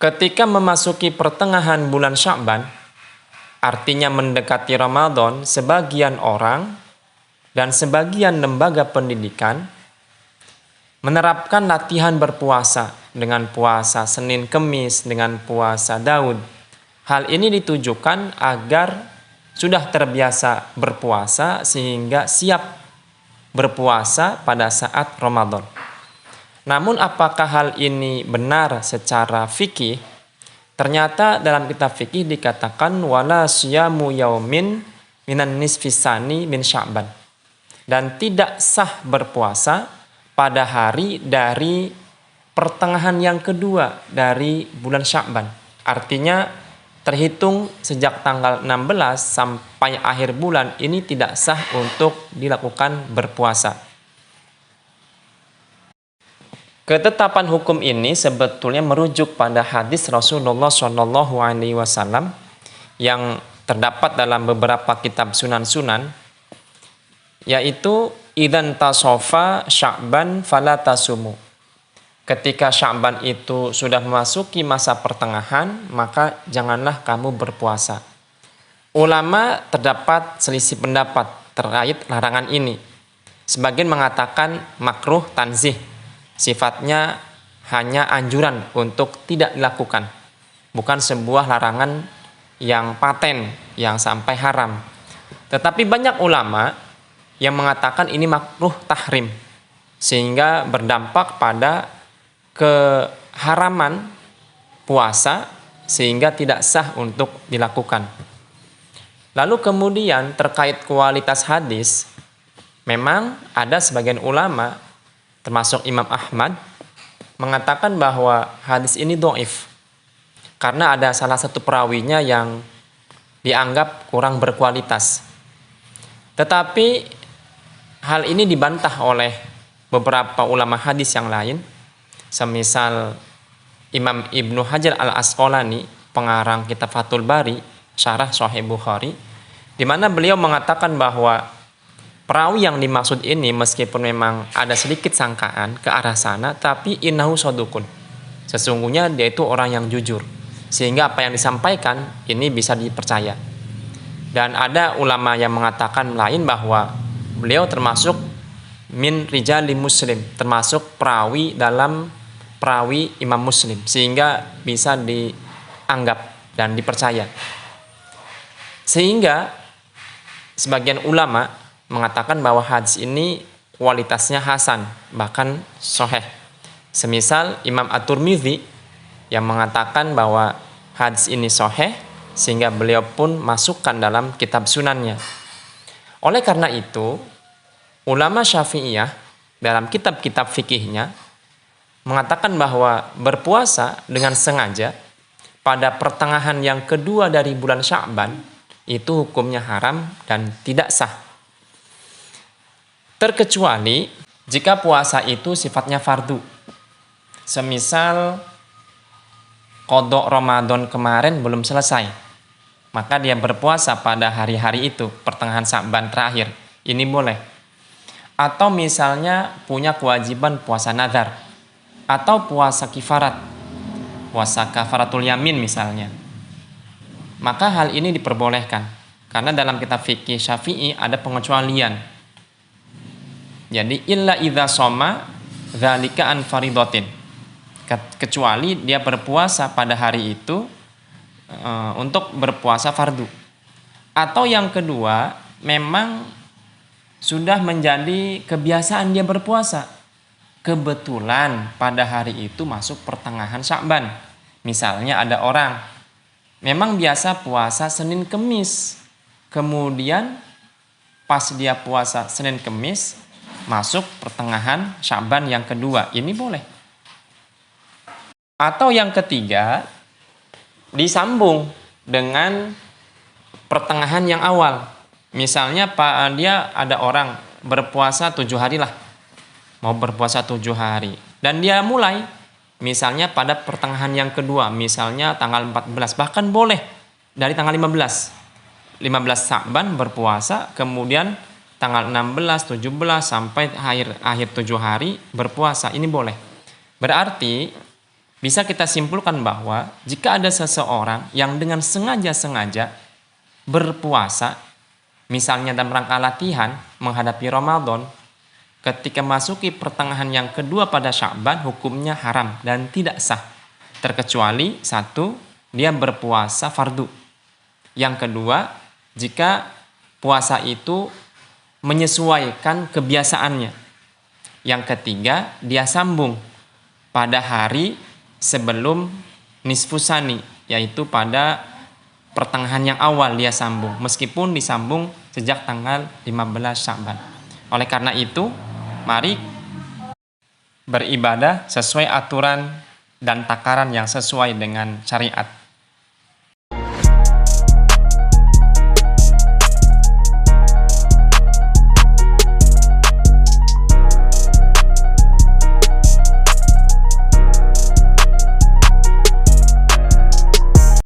Ketika memasuki pertengahan bulan Sya'ban, artinya mendekati Ramadan, sebagian orang dan sebagian lembaga pendidikan menerapkan latihan berpuasa dengan puasa Senin Kemis, dengan puasa Daud. Hal ini ditujukan agar sudah terbiasa berpuasa sehingga siap berpuasa pada saat Ramadan. Namun apakah hal ini benar secara fikih? Ternyata dalam kitab fikih dikatakan wala siyamu yaumin minan nisfisani min Sya'ban. Dan tidak sah berpuasa pada hari dari pertengahan yang kedua dari bulan Sya'ban. Artinya terhitung sejak tanggal 16 sampai akhir bulan ini tidak sah untuk dilakukan berpuasa. Ketetapan hukum ini sebetulnya merujuk pada hadis Rasulullah SAW yang terdapat dalam beberapa kitab sunan-sunan, yaitu idzan tasofa Sya'ban fala tasumu. Ketika Sya'ban itu sudah memasuki masa pertengahan, maka janganlah kamu berpuasa. Ulama terdapat selisih pendapat terkait larangan ini. Sebagian mengatakan makruh tanzih, sifatnya hanya anjuran untuk tidak dilakukan, bukan sebuah larangan yang paten, yang sampai haram. Tetapi banyak ulama yang mengatakan ini makruh tahrim, sehingga berdampak pada keharaman puasa, sehingga tidak sah untuk dilakukan. Lalu kemudian terkait kualitas hadis, memang ada sebagian ulama termasuk Imam Ahmad mengatakan bahwa hadis ini dhaif karena ada salah satu perawinya yang dianggap kurang berkualitas. Tetapi hal ini dibantah oleh beberapa ulama hadis yang lain, semisal Imam Ibnu Hajar Al-Asqalani, pengarang kitab Fathul Bari, syarah Sahih Bukhari, di mana beliau mengatakan bahwa perawi yang dimaksud ini meskipun memang ada sedikit sangkaan ke arah sana, tapi innahu shadukun. Sesungguhnya dia itu orang yang jujur, sehingga apa yang disampaikan ini bisa dipercaya. Dan ada ulama yang mengatakan lain bahwa beliau termasuk min rijali muslim, termasuk perawi dalam perawi Imam Muslim, sehingga bisa dianggap dan dipercaya. Sehingga sebagian ulama mengatakan bahwa hadis ini kualitasnya hasan, bahkan sahih. Semisal Imam At-Tirmidzi yang mengatakan bahwa hadis ini sahih, sehingga beliau pun masukkan dalam kitab sunannya. Oleh karena itu, ulama Syafi'iyah dalam kitab-kitab fikihnya mengatakan bahwa berpuasa dengan sengaja pada pertengahan yang kedua dari bulan Sya'ban itu hukumnya haram dan tidak sah. Terkecuali jika puasa itu sifatnya fardu. Semisal qadha Ramadan kemarin belum selesai, maka dia berpuasa pada hari-hari itu, pertengahan Sya'ban terakhir. Ini boleh. Atau misalnya punya kewajiban puasa nazar atau puasa kifarat, puasa kafaratul yamin misalnya. Maka hal ini diperbolehkan karena dalam kitab fikih Syafi'i ada pengecualian. Jadi illa idza shoma dzalika an faridatin, kecuali dia berpuasa pada hari itu untuk berpuasa fardu. Atau yang kedua, memang sudah menjadi kebiasaan dia berpuasa, kebetulan pada hari itu masuk pertengahan Sya'ban. Misalnya ada orang memang biasa puasa Senin Kemis, kemudian pas dia puasa Senin Kemis masuk pertengahan Sya'ban yang kedua, ini boleh. Atau yang ketiga, disambung dengan pertengahan yang awal. Misalnya dia ada orang berpuasa 7 hari lah, mau berpuasa 7 hari, dan dia mulai misalnya pada pertengahan yang kedua, misalnya tanggal 14, bahkan boleh dari tanggal 15 Sya'ban berpuasa, kemudian tanggal 16, 17 sampai akhir 7 hari berpuasa, ini boleh. Berarti bisa kita simpulkan bahwa jika ada seseorang yang dengan sengaja-sengaja berpuasa, misalnya dalam rangka latihan menghadapi Ramadan, ketika masuki pertengahan yang kedua pada Sya'ban, hukumnya haram dan tidak sah. Terkecuali satu, dia berpuasa fardu. Yang kedua, jika puasa itu menyesuaikan kebiasaannya. Yang ketiga, dia sambung pada hari sebelum nisfusani, yaitu pada pertengahan yang awal dia sambung, meskipun disambung sejak tanggal 15 Sya'ban. Oleh karena itu, mari beribadah sesuai aturan dan takaran yang sesuai dengan syariat.